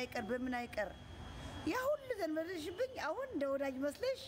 አይቀር በምን አይቀር ያ ሁሉ ዘንበልሽብኝ አሁን እንደ ወዳጅ መስለሽ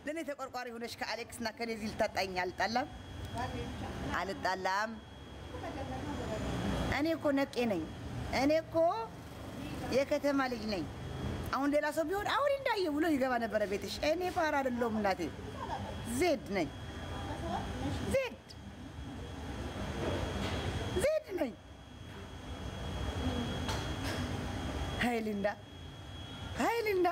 ለኔ ተቆርቋሪ ሆነሽ ከአሌክስ እና ከኔዚል ታጣኛል አልጣላም እኔ እኮ ነቄ ነኝ እኔ እኮ የከተማ ልጅ ነኝ አሁን ሌላ ሰው ቢሆን አሁን እንዳየ ብሎ ይገባ ነበር ቤትሽ እኔ ፋራ አይደለም እናቴ ዜድ ነኝ ዜድ ነኝ ሃይሊንዳ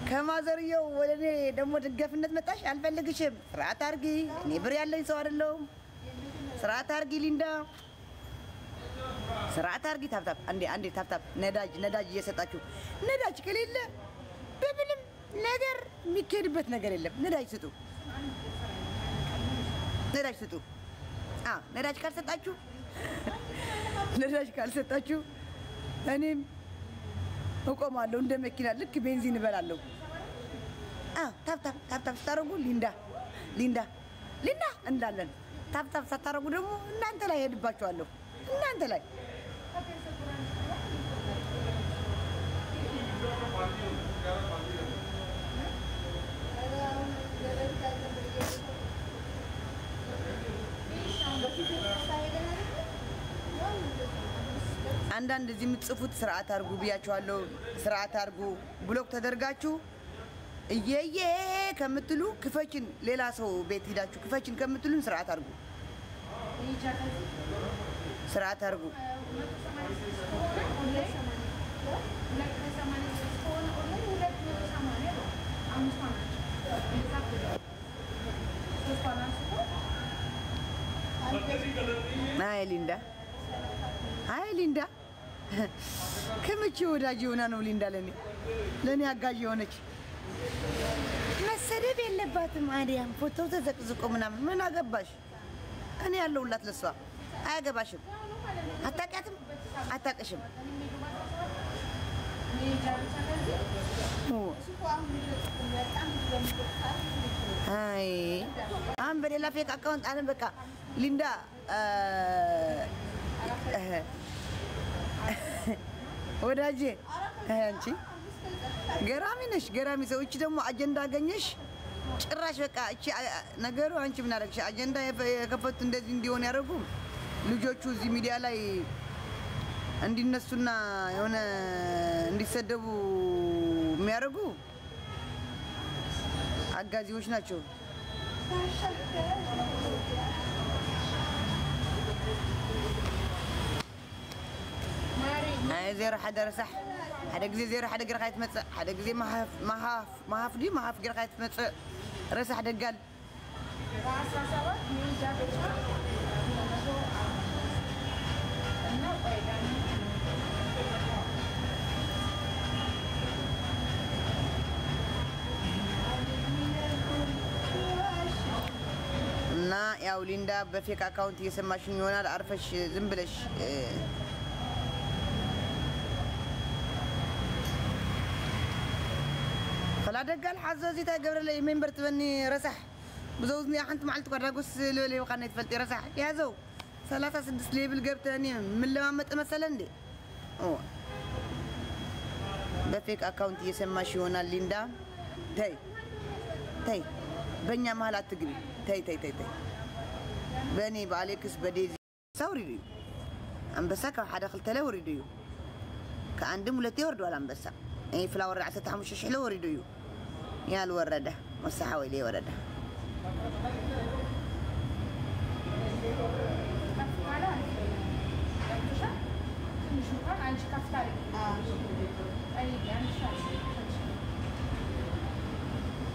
ከማዘርየው ወለኔ ደሞ ድገፍነት መጣሽ አልፈልግሽም ስርዓት አርጊ እኔ ብር ያለኝ ሰው አይደለም ስርዓት አርጊ ሊንዳ ስርዓት አርጊ ታብታብ አንዴ ታብታብ ነዳጅ እየሰጣችሁ ነዳጅ ከሌለ በምንም ነገር የሚከድበት ነገር የለም ነዳጅ ስጡ ነዳጅ ካልሰጣችሁ እኔም እቆማለሁ እንደ መኪና ልክ ቤንዚን እበላለሁ ታብታብ ስታረጉ ሊንዳ እንዳለን ታብታብ ስታረጉ ደግሞ እናንተ ላይ ሄድባችኋለሁ እናንተ ላይ አንዳንድ እዚህ የምትጽፉት ስርዓት አርጉ ብያችኋለሁ ስርዓት አርጉ ብሎክ ተደርጋችሁ እየየ ከምትሉ ክፈችን ሌላ ሰው ቤት ሄዳችሁ ክፈችን ከምትሉን ስርዓት አርጉ አይ ሊንዳ ከመቼ ወዳጅ ሆና ነው ሊንዳ ለኔ አጋዥ ሆነች መሰደብ የለባትም አዲያም ፎቶ ተዘቅዝቆ ምናምን ምን አገባሽ እኔ ያለውላት ለሷ አያገባሽም አታቀሽም አይ በሌላ ፌክ አካውንት አለን በቃ ሊንዳ ወዳጄ አንቺ ገራሚ ሰው እቺ ደግሞ አጀንዳ አገኘሽ ጭራሽ በቃ እቺ ነገሩ አንቺ ምን አደረግሽ አጀንዳ የከፈቱ እንደዚህ እንዲሆን ያደርጉ ልጆቹ እዚህ ሚዲያ ላይ እንዲነሱና የሆነ እንዲሰደቡ የሚያደርጉ አጋዚዎች ናቸው زيرو حدا رسح حدا جزي زيرو حدا جرى خايت متس حدا جزي ما هاف جرى خايت متس رسح دقال እና ያው ሊንዳ በፌክ አካውንት እየሰማሽኝ ይሆናል አርፈሽ ዝም ብለሽ فلا دقال حزازي تا قبل لي منبر تبني رسح بزوزني أنت معلت قراقوس لولي وقنيت فلتي رسح يا زو 36 ليبل قبتني من لما مت مثلا دي بفيك أكاونت يسمى شيونا ليندا تاي بنيا مهلا تقري تاي بني بعليكس بديزي سوري ديو أم بساك حدا خلت له وريديو كأندم ولا تورد ولا أم بسا اي فلاور عسى تحمش حلو وريديو يا الورده مسحوي لي ورده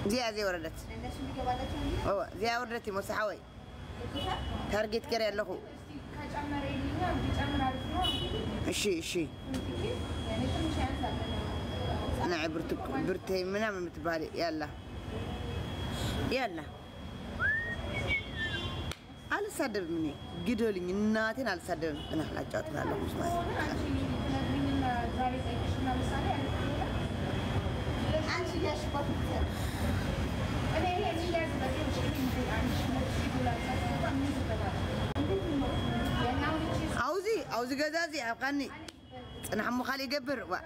زي وردت زي وردتي مسحوي تارجت كري ያለሁ እሺ أنا عبرتك برتي منام متبالي يلا على صدر مني قدولي الناتين على صدر أنا حلاجات من الله مسمعي عاوزي قزازي أبقاني أنا عمو خالي يقبر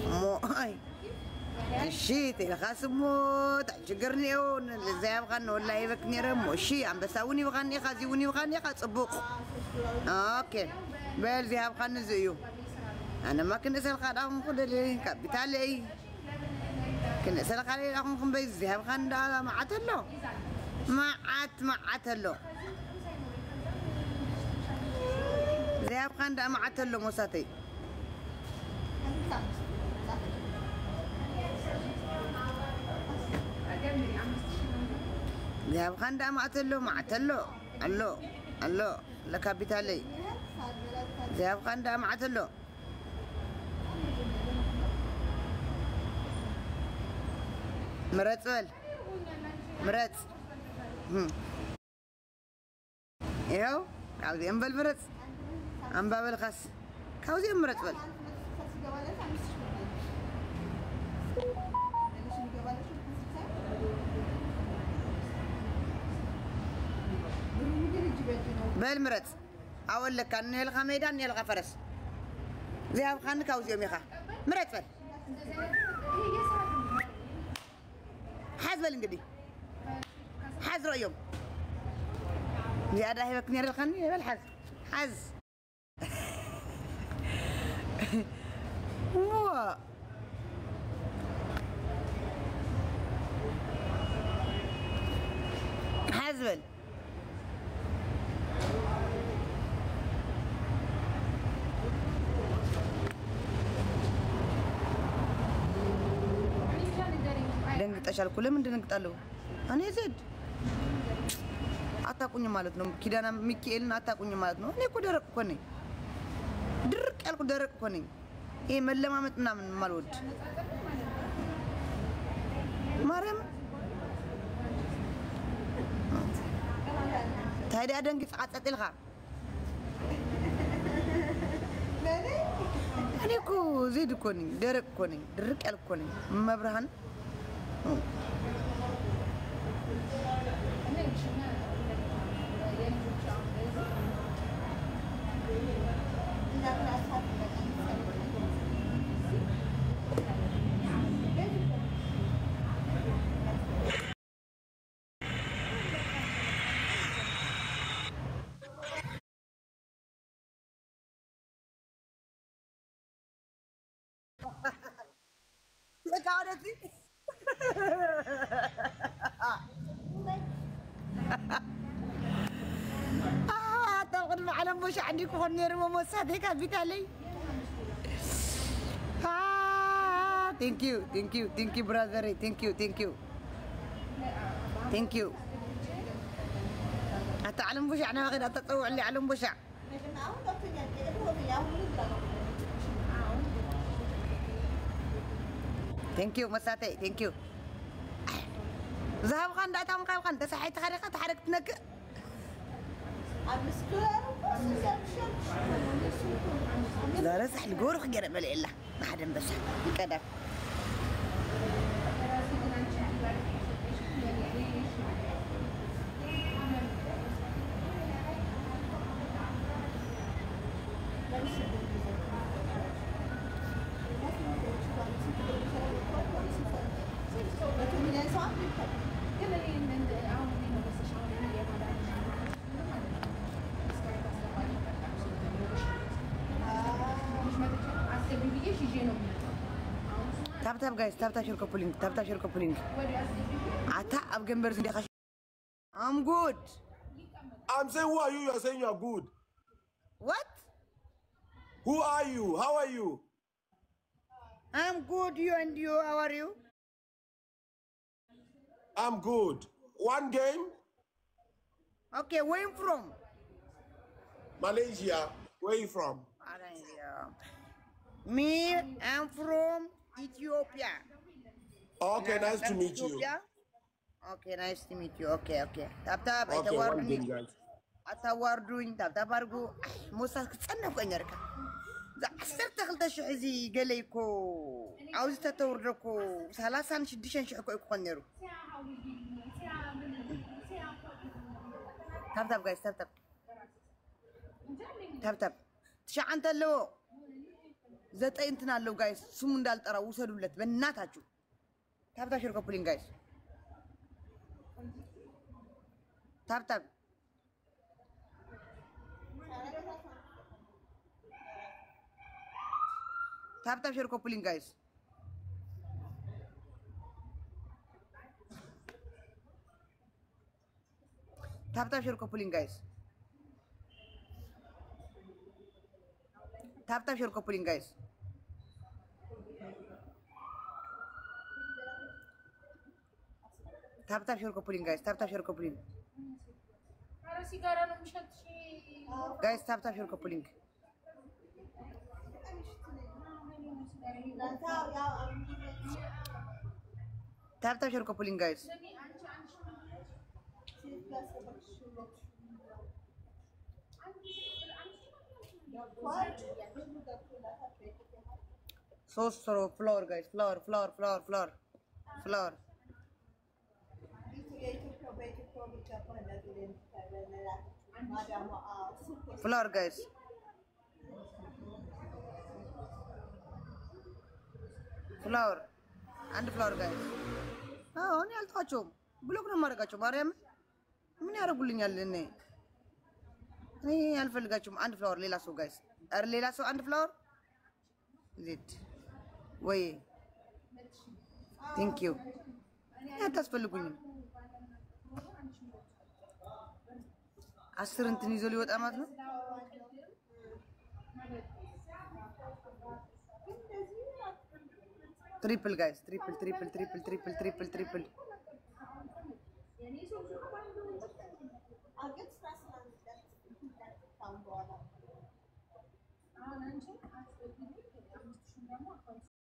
مو أي الشيء تلخص موت شجرني أون زي بغني ولا يبكني رمو الشيء عم بسووني بغني خازيوني بغني خاصبوق أوكي بل زي بغني زيو أنا ما كنت أسأل خادم خدلي كابيتالي كنت أسأل خادم بيز زي بغني ده ما عتلو ما عتلو زي بغني ده ما عتلو مساتي ذهب خاندا ما عتلو الله لكابيتالي ذهب خاندا ما عتلو مرت ايو عاوزين بالمرت ام باب الخس كاوزين مرت بل بالمرت أقول لك أن يلقى ميدان يلقى فرس ذهب خان كاوز يوم يخا مرت بل حاز بالنقدي حاز رأيهم زيادة هي بكنير الخان يبل حاز هو حازبل دنقت أشال كله من دنقت ألو أنا زد أتاكوني مالتنا كده أنا ميكيل أتاكوني مالتنا أنا كودرك كوني درك ألكو درك كوني إيه ملا ما متنا من مالود مريم تهدي أدن كيف أتلقى أنا كو زيد كوني درك ألكو كوني ما برهان Security. طبعا معلم مش عندي كورنير وموساد هيك بيتالي. thank you brother, thank you. أتعلم بشع أنا غير أتطوع اللي علم بشع. Thank you مساتي thank you. ذهب خان داتهم خان تسحيت خارقة حركت نك. لا رسح الجور خجر بلي إلا ما حدا بس كذا. تاب guys تاب شركة بولينج عتا أب جنبر سندي خش. I'm good. I'm saying who are you? You are saying you are good. What? Who are you? How are you? I'm good. You and you, how are you? I'm good. One game? Okay, where you from? Malaysia. Where are you from? Malaysia. Me, I'm from Ethiopia. Okay, nice to meet you. Okay, nice to meet you. Okay. Tap. Okay, one game, guys. أتواردون تاب أرجو موسى كتسنى في أمريكا. زعسرت خلت شو عزي قليكو عاوز تتوردكو ثلاثة شديشان شحكو يكونيرو. تاب guys تاب. تشع أنت لو ዘጠኝ እንትን አለው ጋይስ ስሙ እንዳልጠራው ውሰዱለት በእናታችሁ ታብታ ሼር ኮፕሊንግ ጋይስ ታብታብ ታብታብ ሼር ኮፕሊንግ ጋይስ ታብታብ ሼር ኮፕሊንግ ጋይስ ታብታብ ሼር ኮፕሊንግ ጋይስ ታብታብ ሼር ኮፕሊንግ ጋይስ ታብታብ ሼር ኮፕሊንግ ጋይስ ታብታብ ሼር ኮፕሊንግ ታብታብ ሼር ኮፕሊንግ ጋይስ ሶስት ፍላወር ጋይስ ፍላወር ፍላወር ጋይስ ፍላወር አንድ ፍላወር ጋይስ አሁን ያልተዋቸውም ብሎክ ነው ማድረጋቸው ማርያም ምን ያደርጉልኛል እኔ አልፈልጋቸውም አንድ ፍላወር ሌላ ሰው ጋይስ አረ ሌላ ሰው አንድ ፍላወር ዜድ ወይ ቴንክ ዩ አታስፈልጉኝም 10 እንትን ይዞ ሊወጣ ማለት ነው ትሪፕል ጋይስ ትሪፕል